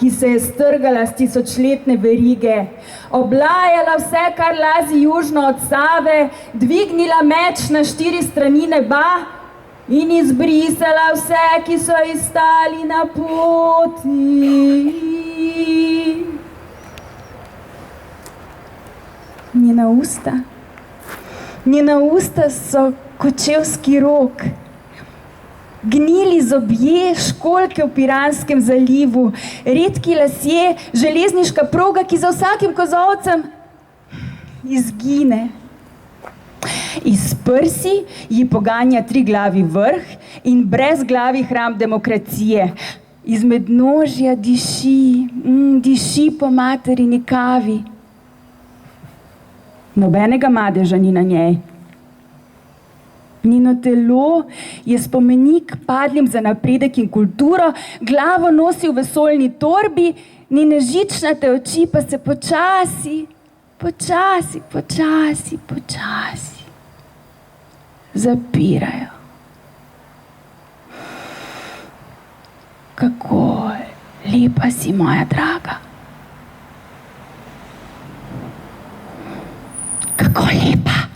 ki se je strgala z tisočletne verige, oblajala vse, kar lazi južno od Save, dvignila meč na 4 strani neba in izbrisala vse, ki so ji stali na poti. Njena usta so kočevski rog, gnili zobje, školjke v Piranskem zalivu, redki lasje, železniška proga, ki za vsakim kozolcem izgine. Iz prsi ji poganja 3-glavi vrh in brezglavi hram demokracije. Iz mednožja diši po materini kavi. Nobenega madeža ni na njej. Njeno telo je spomenik padlim za napredek in kulturo, glavo nosi v vesoljni torbi, njene žičnate oči pa se počasi zapirajo. Kako lepa si, moja draga. Kako lepa.